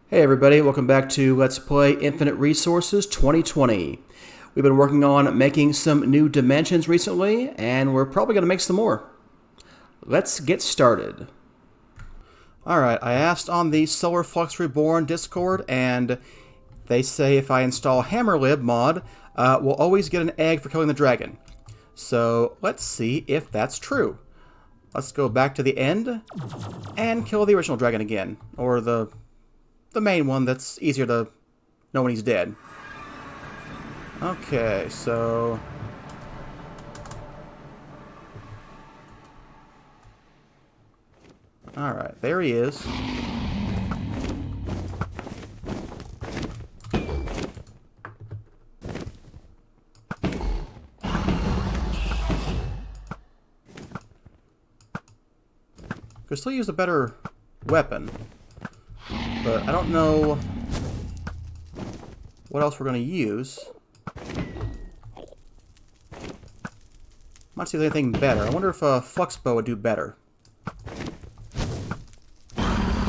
Hey everybody, welcome back to Let's Play Infinite Resources 2020. We've been working on making some new dimensions recently, and we're probably going to make some more. Let's get started. Alright, I asked on the Solar Flux Reborn Discord, and they say if I install HammerLib mod, we'll always get an egg for killing the dragon. So let's see if that's true. Let's go back to the end and kill the original dragon again, or the main one that's easier to know when he's dead. Okay, so... Alright, there he is. Could still use a better weapon. But I don't know what else we're going to use. Might see if there's anything better. I wonder if a flux bow would do better. Man,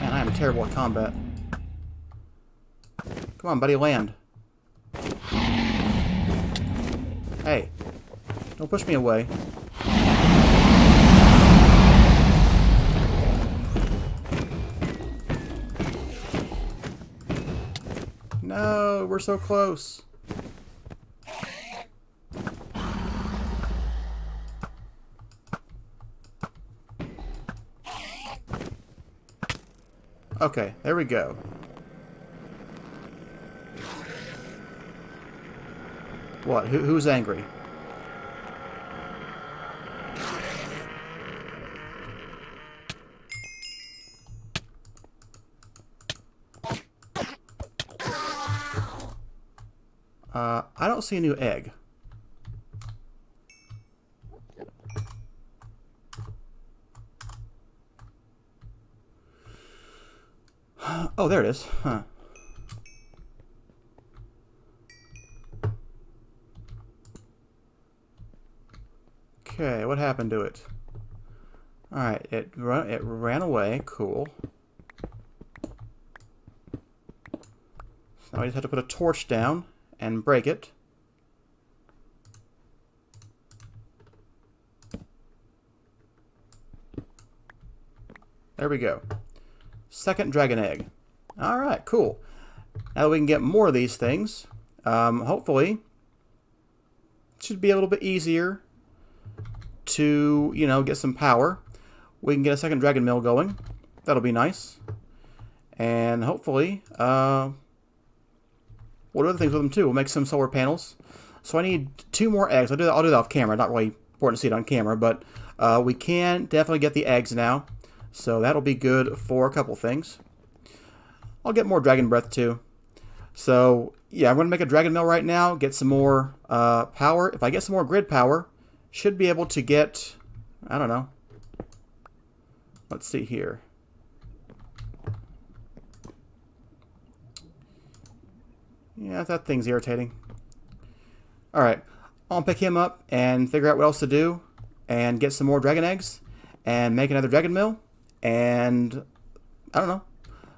I am terrible at combat. Come on, buddy, land. Hey, don't push me away. No, we're so close. Okay, there we go. What? Who's angry? I don't see a new egg. Oh, there it is. Huh. Okay, what happened to it? Alright, it ran away. Cool. So now I just have to put a torch down and break it. There we go. Second dragon egg. Alright, cool. Now that we can get more of these things, hopefully it should be a little bit easier to, you know, get some power. We can get a second dragon mill going. That'll be nice. And hopefully, we'll do other things with them too. We'll make some solar panels. So I need 2 more eggs. I'll do that off camera. Not really important to see it on camera, but we can definitely get the eggs now. So that'll be good for a couple things. I'll get more dragon breath too. So yeah, I'm going to make a dragon mill right now. Get some more power. If I get some more grid power, should be able to get, I don't know. Let's see here. Yeah, that thing's irritating. Alright, I'll pick him up and figure out what else to do and get some more dragon eggs and make another dragon mill and, I don't know,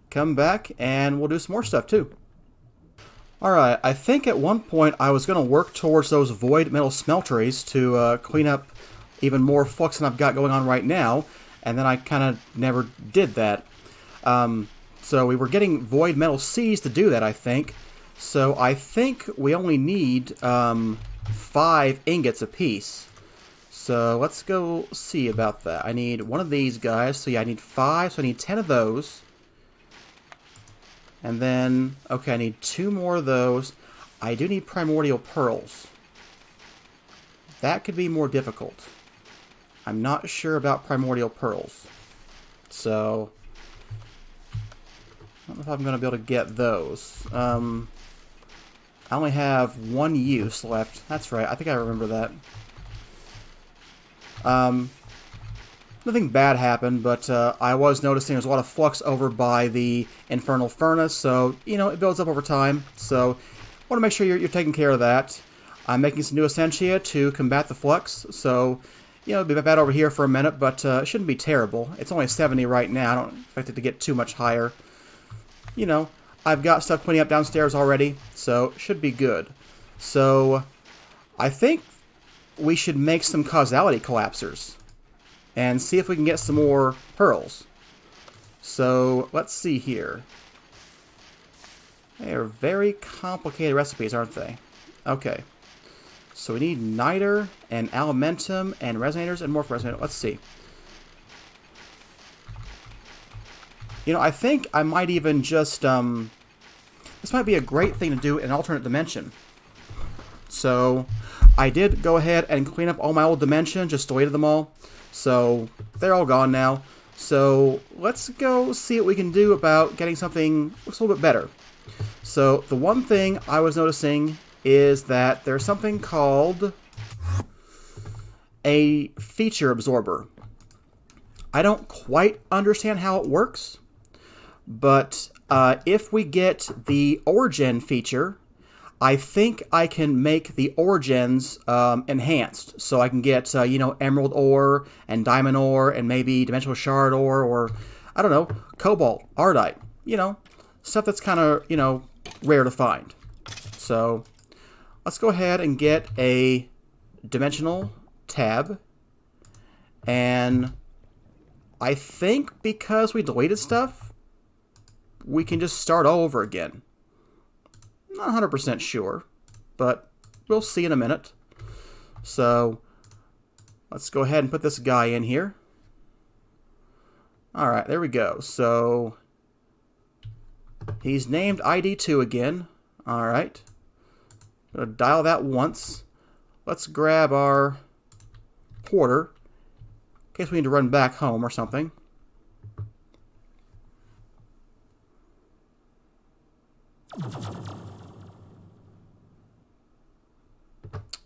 come back and we'll do some more stuff too. Alright, I think at one point I was going to work towards those void metal smelteries to clean up even more flux than I've got going on right now, and then I kind of never did that. So we were getting void metal seeds to do that, I think. So I think we only need 5 ingots apiece. So let's go see about that. I need one of these guys. So yeah, I need 5. So I need 10 of those. And then, okay, I need 2 more of those. I do need primordial pearls. That could be more difficult. I'm not sure about primordial pearls. So I don't know if I'm going to be able to get those. I only have 1 use left. That's right. I think I remember that. Nothing bad happened, but I was noticing there's a lot of flux over by the infernal furnace, so, you know, it builds up over time. So, I want to make sure you're taking care of that. I'm making some new essentia to combat the flux, so You know, it'll be bad over here for a minute, but it shouldn't be terrible. It's only 70 right now. I don't expect it to get too much higher. You know, I've got stuff cleaning up downstairs already, so it should be good. So, I think we should make some causality collapsers and see if we can get some more pearls. So, let's see here. They are very complicated recipes, aren't they? Okay. So we need niter and alimentum and resonators and more resonators. Let's see. You know, I think I might even just, this might be a great thing to do in an alternate dimension. So, I did go ahead and clean up all my old dimensions, just deleted them all. So, they're all gone now. So, let's go see what we can do about getting something that looks a little bit better. So, the one thing I was noticing is that there's something called a feature absorber. I don't quite understand how it works, but if we get the origin feature, I think I can make the origins enhanced. So I can get, you know, emerald ore and diamond ore and maybe dimensional shard ore or, I don't know, cobalt, ardite, you know, stuff that's kind of, you know, rare to find. So let's go ahead and get a dimensional tab. And I think because we deleted stuff, we can just start all over again. Not 100% sure, but we'll see in a minute. So let's go ahead and put this guy in here. Alright, there we go. So he's named ID2 again. Alright. I'm going to dial that once. Let's grab our porter in case we need to run back home or something.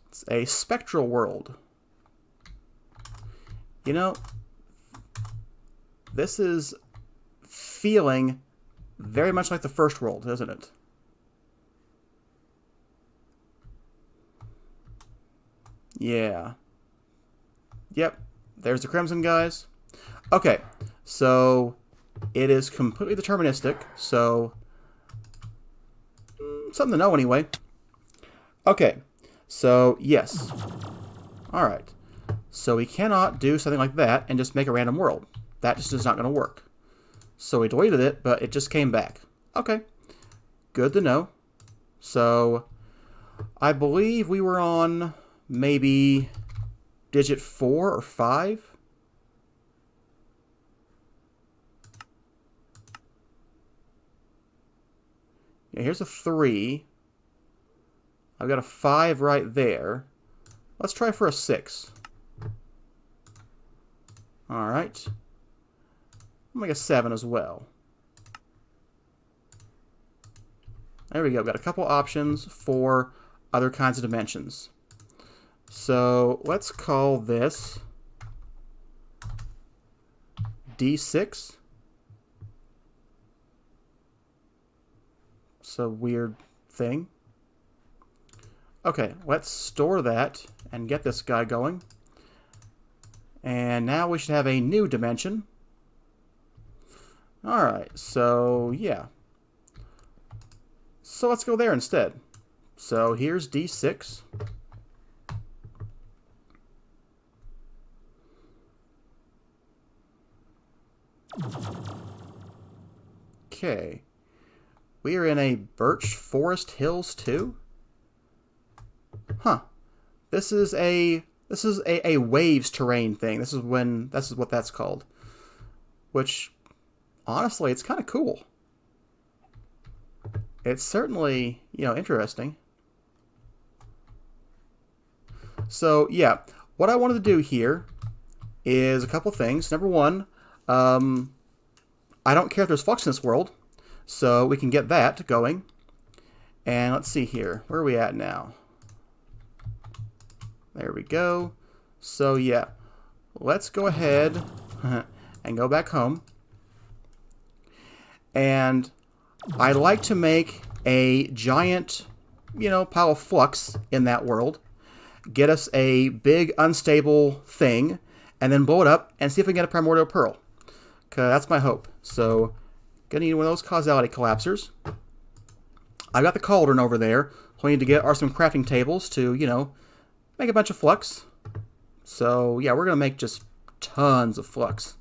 It's a spectral world. You know, this is feeling very much like the first world, isn't it? Yeah. Yep. There's the Crimson guys. Okay. So it is completely deterministic. So something to know anyway. Okay. So yes. Alright. So we cannot do something like that and just make a random world. That just is not going to work. So we deleted it, but it just came back. Okay. Good to know. So I believe we were on maybe digit 4 or 5. Yeah, here's a 3. I've got a 5 right there. Let's try for a 6. Alright. I'll make a 7 as well. There we go. Got a couple options for other kinds of dimensions. So let's call this D6. It's a weird thing. Okay, let's store that and get this guy going. And now we should have a new dimension. Alright, so yeah. So let's go there instead. So here's D6. Okay. We are in a Birch Forest Hills too? Huh. This is a waves terrain thing. This is what that's called. Which honestly, it's kind of cool. It's certainly, you know, interesting. So, yeah, what I wanted to do here is a couple things. Number one, I don't care if there's flux in this world, so we can get that going. And let's see here. Where are we at now? There we go. So, yeah, let's go ahead and go back home. And I'd like to make a giant, you know, pile of flux in that world. get us a big unstable thing, and then blow it up and see if we can get a primordial pearl. Cause that's my hope. So, gonna need one of those causality collapsers. I've got the cauldron over there. All we need to get are some crafting tables to, you know, make a bunch of flux. So, yeah, we're gonna make just tons of flux.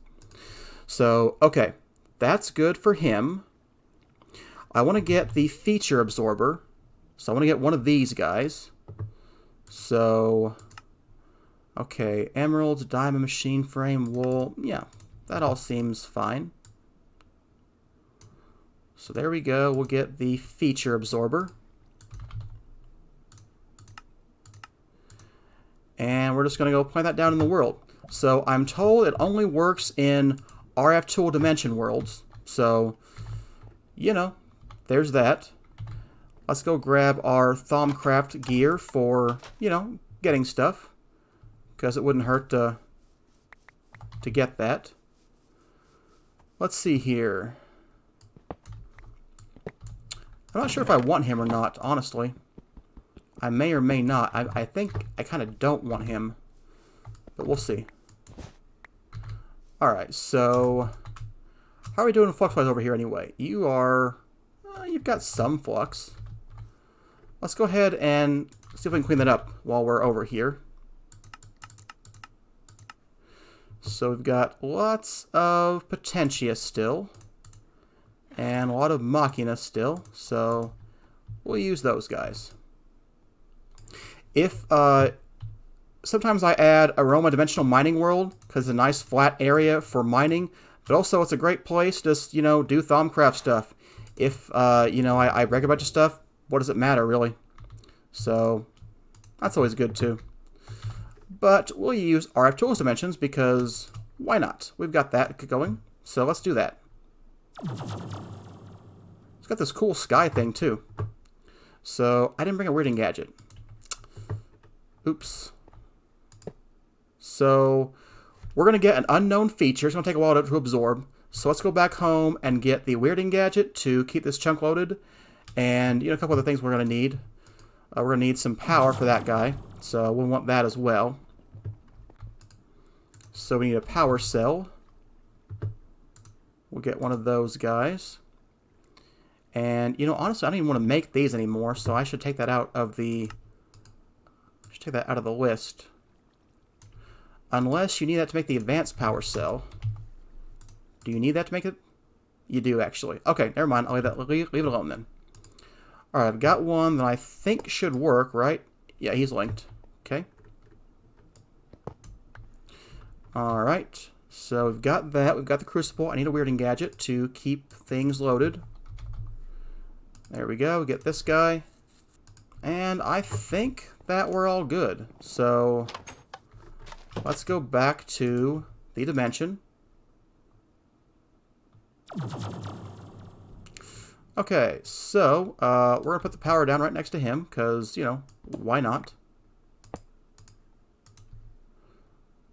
So, okay, that's good for him. I want to get the feature absorber. So I want to get one of these guys. So, okay, emeralds, diamond, machine frame, wool. Yeah, that all seems fine. So there we go. We'll get the feature absorber. And we're just going to go plant that down in the world. So I'm told it only works in RF tool dimension worlds. So, you know, there's that. Let's go grab our Thaumcraft gear for, you know, getting stuff. Because it wouldn't hurt to get that. Let's see here. I'm not sure if I want him or not, honestly. I may or may not. I think I kind of don't want him. But we'll see. Alright, so how are we doing flux-wise over here anyway? You are... you've got some flux. Let's go ahead and see if we can clean that up while we're over here. So we've got lots of Potentia still. And a lot of Machina still. So we'll use those guys. If sometimes I add Aroma Dimensional Mining World because it's a nice flat area for mining. But also it's a great place to just, you know, do Thaumcraft stuff. If, you know, I break a bunch of stuff, what does it matter, really? So, that's always good, too. But we'll use RF Tools Dimensions because why not? We've got that going, so let's do that. It's got this cool sky thing, too. So, I didn't bring a weirding gadget. Oops. So, we're going to get an unknown feature. It's going to take a while to absorb. So let's go back home and get the weirding gadget to keep this chunk loaded. And, you know, a couple other things we're going to need. We're going to need some power for that guy. So we'll want that as well. So we need a power cell. We'll get one of those guys. And, you know, honestly, I don't even want to make these anymore. So I should take that out of the... list. Unless you need that to make the advanced power cell. Do you need that to make it? You do, actually. Okay, never mind. I'll leave it alone then. Alright, I've got one that I think should work, right? Yeah, he's linked. Okay. Alright, so we've got that. We've got the crucible. I need a weirding gadget to keep things loaded. There we go. Get this guy. And I think that we're all good. So let's go back to the dimension. Okay, so we're going to put the power down right next to him because, you know, why not?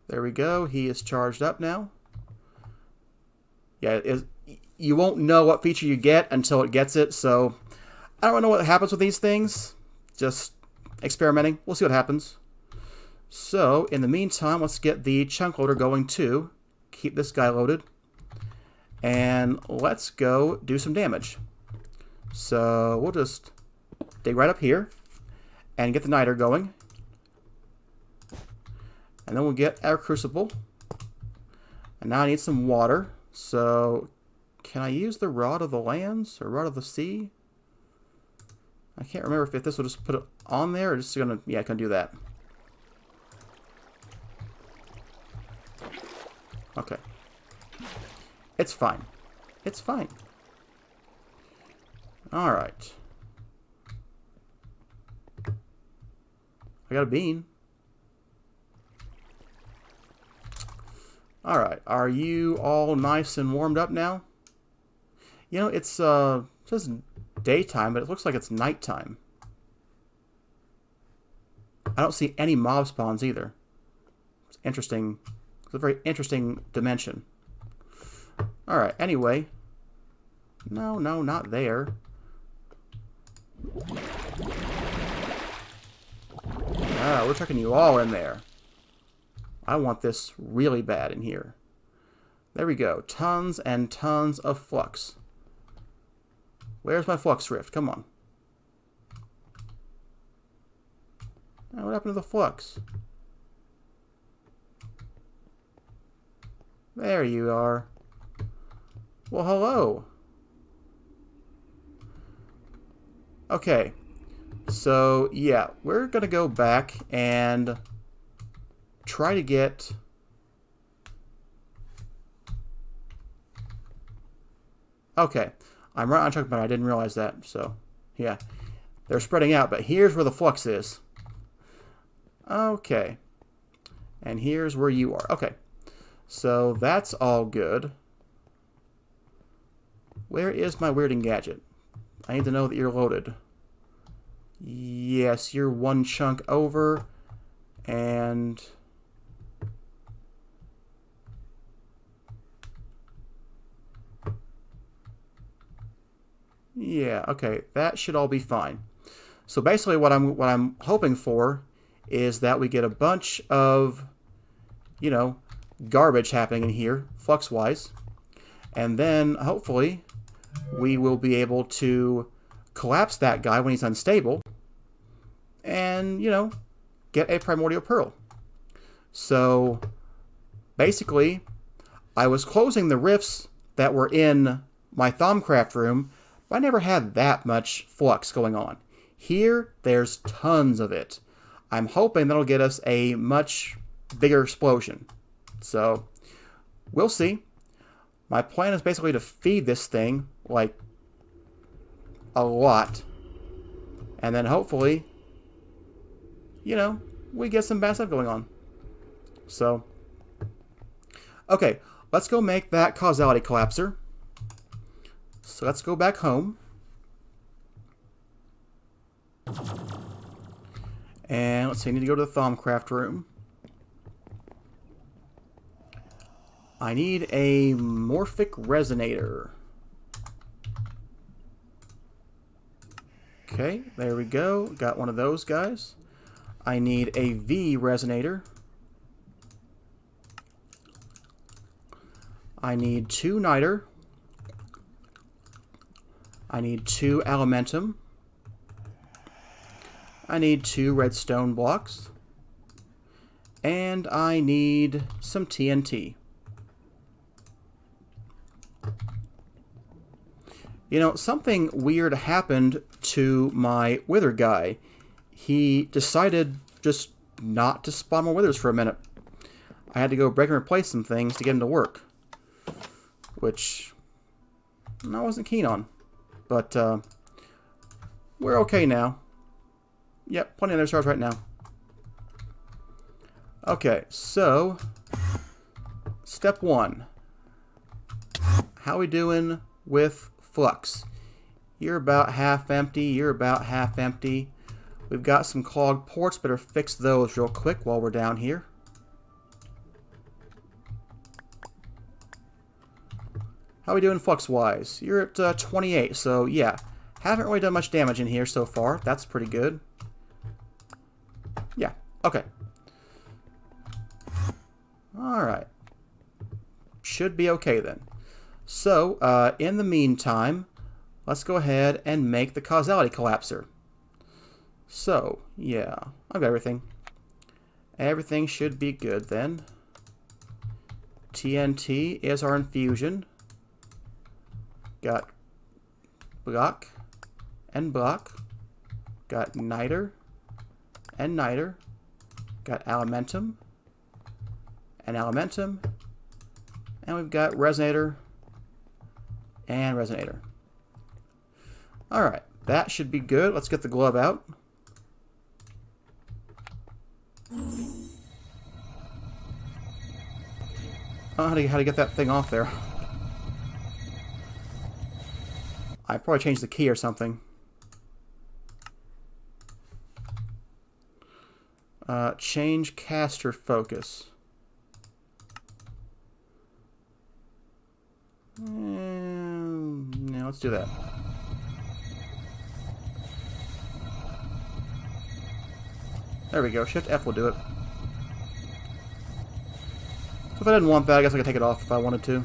There we go. He is charged up now. Yeah, you won't know what feature you get until it gets it, so I don't know what happens with these things. Just experimenting. We'll see what happens. So, in the meantime, let's get the chunk loader going too. Keep this guy loaded. And let's go do some damage. So we'll just dig right up here and get the niter going. And then we'll get our crucible. And now I need some water. So can I use the rod of the lands or rod of the sea? I can't remember if this will just put it on there or just gonna, yeah, I can do that. Okay. It's fine. It's fine. Alright. I got a bean. Alright. Are you all nice and warmed up now? You know, it says daytime, but it looks like it's nighttime. I don't see any mob spawns either. It's interesting. It's a very interesting dimension. Alright, anyway. No, not there. Ah, we're tucking you all in there. I want this really bad in here. There we go. Tons and tons of flux. Where's my flux rift? Come on. Now, what happened to the flux? There you are. Well, hello. Okay. So, yeah, we're going to go back and try to get... Okay. I'm right on track, but I didn't realize that. So, yeah. They're spreading out, but here's where the flux is. Okay. And here's where you are. Okay. So, that's all good. Where is my weirding gadget? I need to know that you're loaded. Yes, you're one chunk over. And... yeah, okay, that should all be fine. So basically what I'm hoping for is that we get a bunch of, you know, garbage happening in here, flux-wise. And then, hopefully, we will be able to collapse that guy when he's unstable and, you know, get a primordial pearl. So, basically, I was closing the rifts that were in my Thaumcraft room, but I never had that much flux going on. Here, there's tons of it. I'm hoping that'll get us a much bigger explosion. So, we'll see. My plan is basically to feed this thing, like, a lot. And then hopefully, you know, we get some bad stuff going on. So, okay, let's go make that causality collapser. So let's go back home. And let's see, I need to go to the Thaumcraft room. I need a morphic resonator. Okay, there we go. Got one of those guys. I need a V resonator. I need 2 niter. I need 2 elementum. I need 2 redstone blocks. And I need some TNT. You know, something weird happened to my wither guy. He decided just not to spawn more withers for a minute. I had to go break and replace some things to get him to work. Which I wasn't keen on. But we're okay now. Yep, plenty of other stars right now. Okay, so step 1. How we doing with flux? You're about half empty, you're about half empty. We've got some clogged ports, better fix those real quick while we're down here. How we doing flux-wise? You're at 28, so yeah. Haven't really done much damage in here so far. That's pretty good. Yeah, okay. Alright. Should be okay then. So, in the meantime, let's go ahead and make the causality collapser. So, yeah, I've got everything. Everything should be good then. TNT is our infusion. Got block and block. Got niter and niter. Got elementum and elementum. And we've got resonator and resonator. Alright, that should be good. Let's get the glove out. I don't know how to get that thing off there. I probably changed the key or something. Change caster focus. Yeah, let's do that. There we go. Shift F will do it. So if I didn't want that, I guess I could take it off if I wanted to.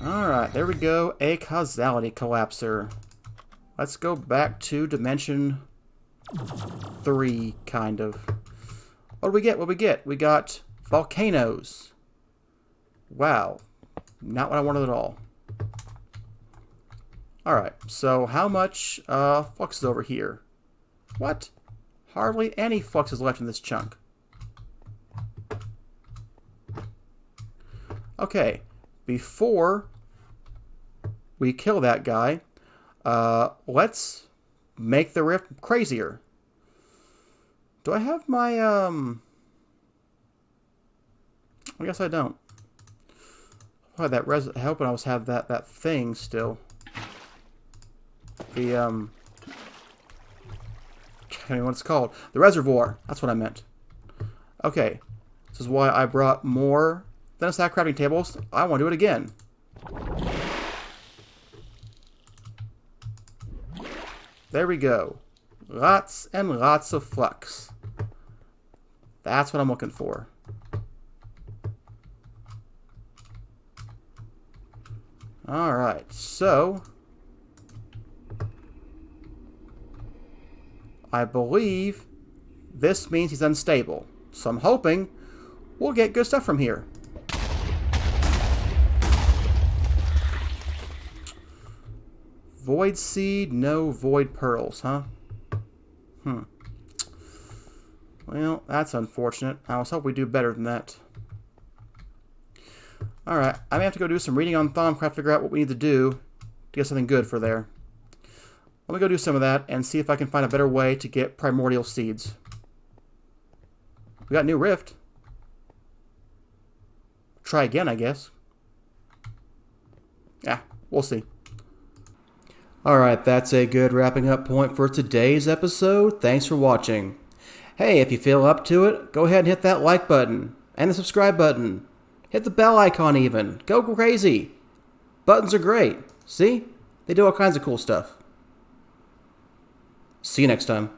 Alright, there we go. A causality collapser. Let's go back to dimension 3, kind of. What do we get? What do we get? We got volcanoes. Wow. Not what I wanted at all. Alright, so how much flux is over here? What? Hardly any flux is left in this chunk. Okay, before we kill that guy, let's make the rift crazier. Do I have my, I guess I don't. Oh, that I hope I was have that thing still. The, I don't know what it's called. The reservoir. That's what I meant. Okay. This is why I brought more than a stack of crafting tables. I want to do it again. There we go. Lots and lots of flux. That's what I'm looking for. Alright, so I believe this means he's unstable. So I'm hoping we'll get good stuff from here. Void seed, no void pearls, huh? Well, that's unfortunate. I was hoping we do better than that. Alright, I may have to go do some reading on Thaumcraft to figure out what we need to do to get something good for there. Let me go do some of that and see if I can find a better way to get primordial seeds. We got new rift. Try again, I guess. Yeah, we'll see. Alright, that's a good wrapping up point for today's episode. Thanks for watching. Hey, if you feel up to it, go ahead and hit that like button and the subscribe button. Hit the bell icon even. Go crazy. Buttons are great. See? They do all kinds of cool stuff. See you next time.